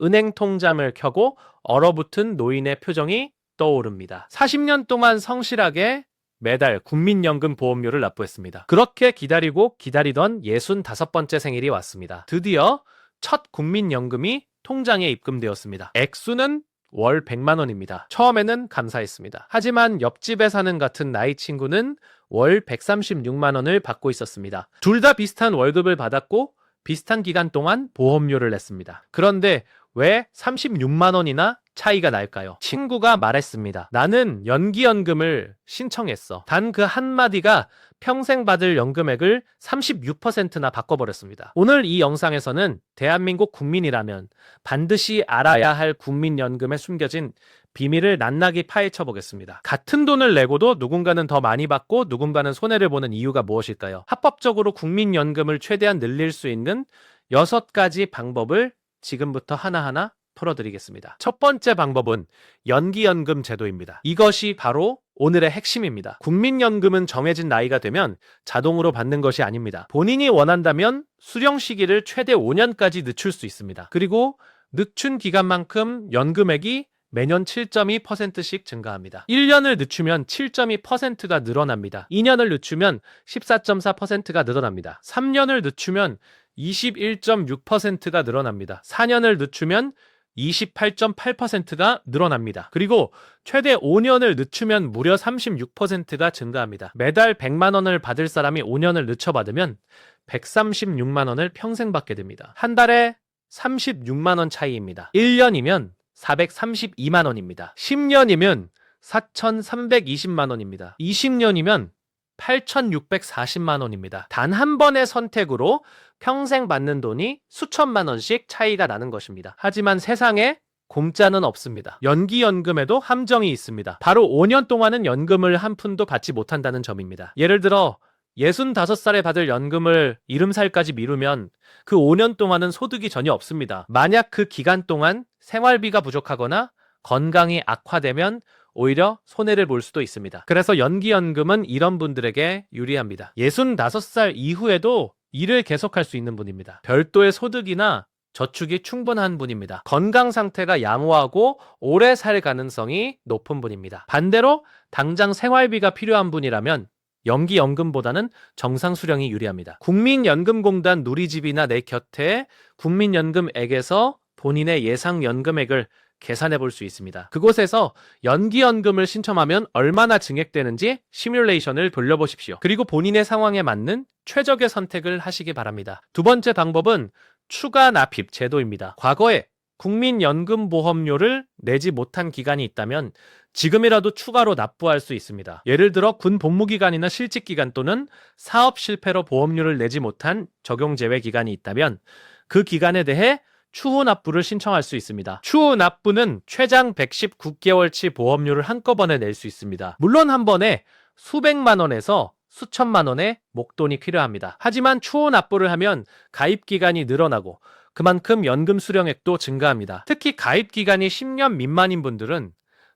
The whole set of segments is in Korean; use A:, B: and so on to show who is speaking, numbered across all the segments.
A: 은행 통장을 켜고 얼어붙은 노인의 표정이 떠오릅니다. 40년 동안 성실하게 매달 국민연금 보험료를 납부했습니다. 그렇게 기다리고 기다리던 65번째 생일이 왔습니다. 드디어 첫 국민연금이 통장에 입금되었습니다. 액수는 월 100만 원입니다. 처음에는 감사했습니다. 하지만 옆집에 사는 같은 나이 친구는 월 136만 원을 받고 있었습니다. 둘 다 비슷한 월급을 받았고 비슷한 기간 동안 보험료를 냈습니다. 그런데 왜 36만 원이나 차이가 날까요? 친구가 말했습니다. 나는 연기연금을 신청했어. 단 그 한마디가 평생 받을 연금액을 36%나 바꿔버렸습니다. 오늘 이 영상에서는 대한민국 국민이라면 반드시 알아야 할 국민연금에 숨겨진 비밀을 낱낱이 파헤쳐 보겠습니다. 같은 돈을 내고도 누군가는 더 많이 받고 누군가는 손해를 보는 이유가 무엇일까요? 합법적으로 국민연금을 최대한 늘릴 수 있는 6가지 방법을 지금부터 하나하나 풀어드리겠습니다. 첫 번째 방법은 연기연금 제도입니다. 이것이 바로 오늘의 핵심입니다. 국민연금은 정해진 나이가 되면 자동으로 받는 것이 아닙니다. 본인이 원한다면 수령 시기를 최대 5년까지 늦출 수 있습니다. 그리고 늦춘 기간만큼 연금액이 매년 7.2%씩 증가합니다. 1년을 늦추면 7.2%가 늘어납니다. 2년을 늦추면 14.4%가 늘어납니다. 3년을 늦추면 21.6%가 늘어납니다. 4년을 늦추면 28.8%가 늘어납니다. 그리고 최대 5년을 늦추면 무려 36%가 증가합니다. 매달 100만 원을 받을 사람이 5년을 늦춰 받으면 136만 원을 평생 받게 됩니다. 한 달에 36만 원 차이입니다. 1년이면 432만 원입니다. 10년이면 4,320만 원입니다. 20년이면 8,640만 원입니다. 단 한 번의 선택으로 평생 받는 돈이 수천만 원씩 차이가 나는 것입니다. 하지만 세상에 공짜는 없습니다. 연기연금에도 함정이 있습니다. 바로 5년 동안은 연금을 한 푼도 받지 못한다는 점입니다. 예를 들어 65살에 받을 연금을 70살까지 미루면 그 5년 동안은 소득이 전혀 없습니다. 만약 그 기간 동안 생활비가 부족하거나 건강이 악화되면 오히려 손해를 볼 수도 있습니다. 그래서 연기연금은 이런 분들에게 유리합니다. 65살 이후에도 일을 계속할 수 있는 분입니다. 별도의 소득이나 저축이 충분한 분입니다. 건강 상태가 양호하고 오래 살 가능성이 높은 분입니다. 반대로 당장 생활비가 필요한 분이라면 연기연금보다는 정상 수령이 유리합니다. 국민연금공단 누리집이나 내 곁에 국민연금액에서 본인의 예상 연금액을 계산해 볼 수 있습니다. 그곳에서 연기연금을 신청하면 얼마나 증액되는지 시뮬레이션을 돌려보십시오. 그리고 본인의 상황에 맞는 최적의 선택을 하시기 바랍니다. 두 번째 방법은 추가 납입 제도입니다. 과거에 국민연금보험료를 내지 못한 기간이 있다면 지금이라도 추가로 납부할 수 있습니다. 예를 들어 군 복무기간이나 실직기간 또는 사업 실패로 보험료를 내지 못한 적용제외 기간이 있다면 그 기간에 대해 추후 납부를 신청할 수 있습니다. 추후 납부는 최장 119개월치 보험료를 한꺼번에 낼 수 있습니다. 물론 한 번에 수백만 원에서 수천만 원의 목돈이 필요합니다. 하지만 추후 납부를 하면 가입 기간이 늘어나고 그만큼 연금 수령액도 증가합니다. 특히 가입 기간이 10년 미만인 분들은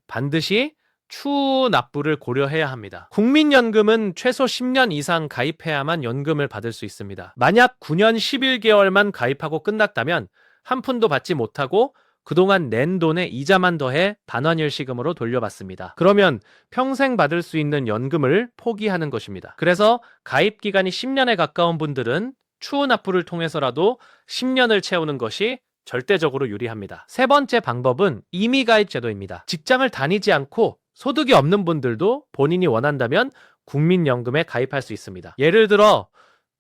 A: 반드시 추후 납부를 고려해야 합니다. 국민연금은 최소 10년 이상 가입해야만 연금을 받을 수 있습니다. 만약 9년 11개월만 가입하고 끝났다면 한 푼도 받지 못하고 그동안 낸 돈에 이자만 더해 반환율 시금으로 돌려받습니다. 그러면 평생 받을 수 있는 연금을 포기하는 것입니다. 그래서 가입 기간이 10년에 가까운 분들은 추후 납부를 통해서라도 10년을 채우는 것이 절대적으로 유리합니다. 세 번째 방법은 임의가입 제도입니다. 직장을 다니지 않고 소득이 없는 분들도 본인이 원한다면 국민연금에 가입할 수 있습니다. 예를 들어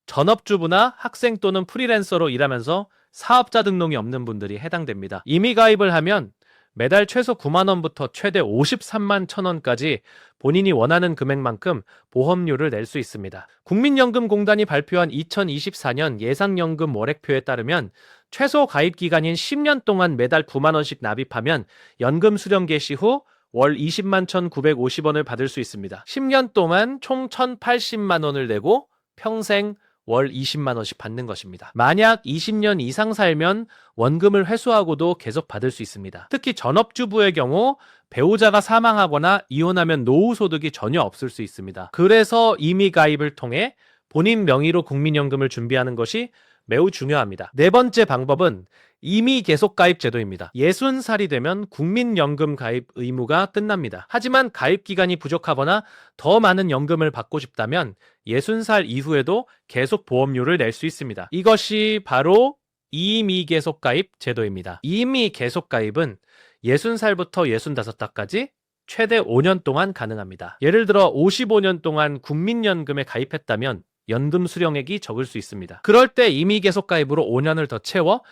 A: 전업주부나 학생 또는 프리랜서로 일하면서 사업자 등록이 없는 분들이 해당됩니다. 임의가입을 하면 매달 최소 9만 원부터 최대 53만 1,000원까지 본인이 원하는 금액만큼 보험료를 낼 수 있습니다. 국민연금공단이 발표한 2024년 예상연금 월액표에 따르면 최소 가입 기간인 10년 동안 매달 9만 원씩 납입하면 연금 수령 개시 후 월 20만 1,950원을 받을 수 있습니다. 10년 동안 총 1,080만 원을 내고 평생 월 20만 원씩 받는 것입니다. 만약 20년 이상 살면 원금을 회수하고도 계속 받을 수 있습니다. 특히 전업주부의 경우 배우자가 사망하거나 이혼하면 노후 소득이 전혀 없을 수 있습니다. 그래서 임의가입을 통해 본인 명의로 국민연금을 준비하는 것이 매우 중요합니다. 네 번째 방법은 임의 계속 가입 제도입니다. 60살이 되면 국민연금 가입 의무가 끝납니다. 하지만 가입 기간이 부족하거나 더 많은 연금을 받고 싶다면 60살 이후에도 계속 보험료를 낼 수 있습니다. 이것이 바로 임의 계속 가입 제도입니다. 임의 계속 가입은 60살부터 65살까지 최대 5년 동안 가능합니다. 예를 들어 55년 동안 국민연금에 가입했다면 연금 수령액이 적을 수 있습니다. 그럴 때 임의 계속 가입으로 5년을 더 채워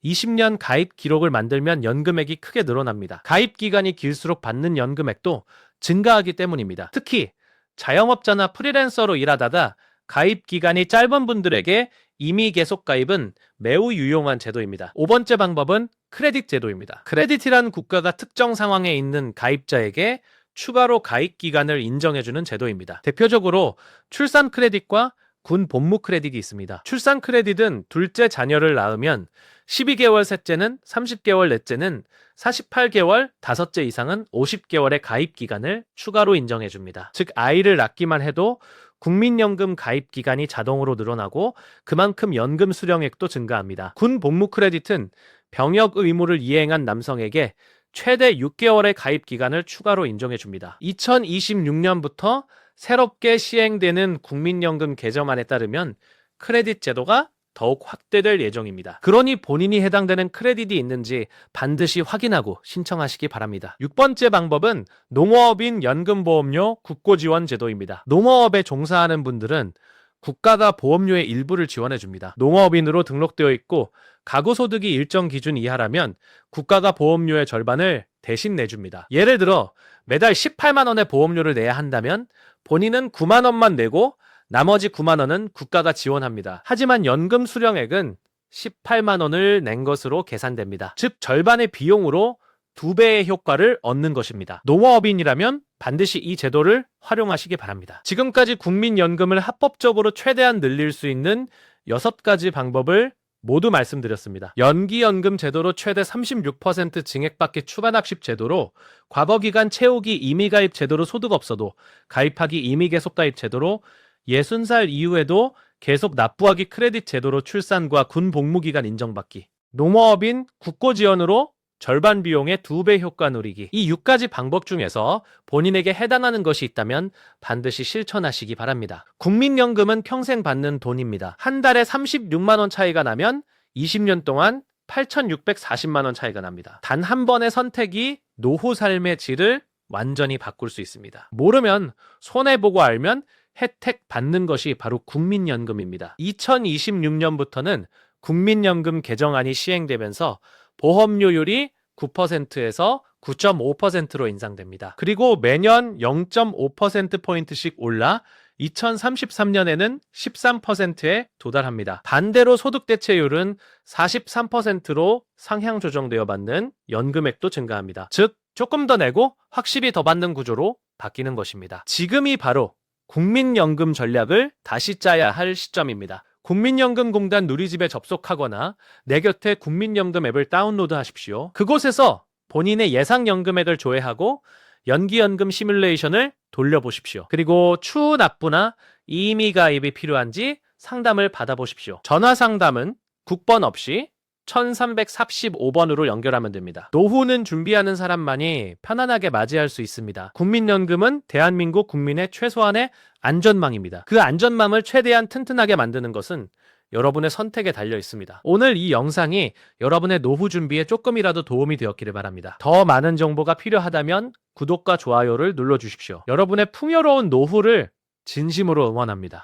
A: 20년 가입 기록을 만들면 연금액이 크게 늘어납니다. 가입 기간이 길수록 받는 연금액도 증가하기 때문입니다. 특히 자영업자나 프리랜서로 일하다가 가입 기간이 짧은 분들에게 임의 계속 가입은 매우 유용한 제도입니다. 5번째 방법은 크레딧 제도입니다. 크레딧이란 국가가 특정 상황에 있는 가입자에게 추가로 가입 기간을 인정해주는 제도입니다. 대표적으로 출산 크레딧과 군 복무 크레딧이 있습니다. 출산 크레딧은 둘째 자녀를 낳으면 12개월 셋째는 30개월 넷째는 48개월, 다섯째 이상은 50개월의 가입 기간을 추가로 인정해 줍니다. 즉 아이를 낳기만 해도 국민연금 가입 기간이 자동으로 늘어나고 그만큼 연금 수령액도 증가합니다. 군 복무 크레딧은 병역 의무를 이행한 남성에게 최대 6개월의 가입 기간을 추가로 인정해 줍니다. 2026년부터 새롭게 시행되는 국민연금 개정안에 따르면 크레딧 제도가 더욱 확대될 예정입니다. 그러니 본인이 해당되는 크레딧이 있는지 반드시 확인하고 신청하시기 바랍니다. 6번째 방법은 농어업인 연금보험료 국고지원 제도입니다. 농어업에 종사하는 분들은 국가가 보험료의 일부를 지원해 줍니다. 농어업인으로 등록되어 있고 가구소득이 일정 기준 이하라면 국가가 보험료의 절반을 대신 내줍니다. 예를 들어 매달 18만 원의 보험료를 내야 한다면 본인은 9만 원만 내고 나머지 9만 원은 국가가 지원합니다. 하지만 연금 수령액은 18만 원을 낸 것으로 계산됩니다. 즉 절반의 비용으로 2배의 효과를 얻는 것입니다. 농어업인이라면 반드시 이 제도를 활용하시기 바랍니다. 지금까지 국민연금을 합법적으로 최대한 늘릴 수 있는 6가지 방법을 모두 말씀드렸습니다. 연기연금 제도로 최대 36% 증액받기 추가납입 제도로 과거기간 채우기 임의가입 제도로 소득 없어도 가입하기 임의계속가입 제도로 60살 이후에도 계속 납부하기 크레딧 제도로 출산과 군 복무기간 인정받기 농어업인 국고지원으로 절반 비용의 2배 효과 누리기 이 6가지 방법 중에서 본인에게 해당하는 것이 있다면 반드시 실천하시기 바랍니다. 국민연금은 평생 받는 돈입니다. 한 달에 36만 원 차이가 나면 20년 동안 8,640만 원 차이가 납니다. 단 한 번의 선택이 노후 삶의 질을 완전히 바꿀 수 있습니다. 모르면 손해보고 알면 혜택 받는 것이 바로 국민연금입니다. 2026년부터는 국민연금 개정안이 시행되면서 보험료율이 9%에서 9.5%로 인상됩니다. 그리고 매년 0.5%포인트씩 올라 2033년에는 13%에 도달합니다. 반대로 소득대체율은 43%로 상향 조정되어 받는 연금액도 증가합니다. 즉, 조금 더 내고 확실히 더 받는 구조로 바뀌는 것입니다. 지금이 바로 국민연금 전략을 다시 짜야 할 시점입니다. 국민연금공단 누리집에 접속하거나 내 곁에 국민연금 앱을 다운로드 하십시오. 그곳에서 본인의 예상연금액을 조회하고 연기연금 시뮬레이션을 돌려보십시오. 그리고 추후 납부나 임의가입이 필요한지 상담을 받아보십시오. 전화상담은 국번 없이 1345번으로 연결하면 됩니다. 노후는 준비하는 사람만이 편안하게 맞이할 수 있습니다. 국민연금은 대한민국 국민의 최소한의 안전망입니다. 그 안전망을 최대한 튼튼하게 만드는 것은 여러분의 선택에 달려 있습니다. 오늘 이 영상이 여러분의 노후 준비에 조금이라도 도움이 되었기를 바랍니다. 더 많은 정보가 필요하다면 구독과 좋아요를 눌러주십시오. 여러분의 풍요로운 노후를 진심으로 응원합니다.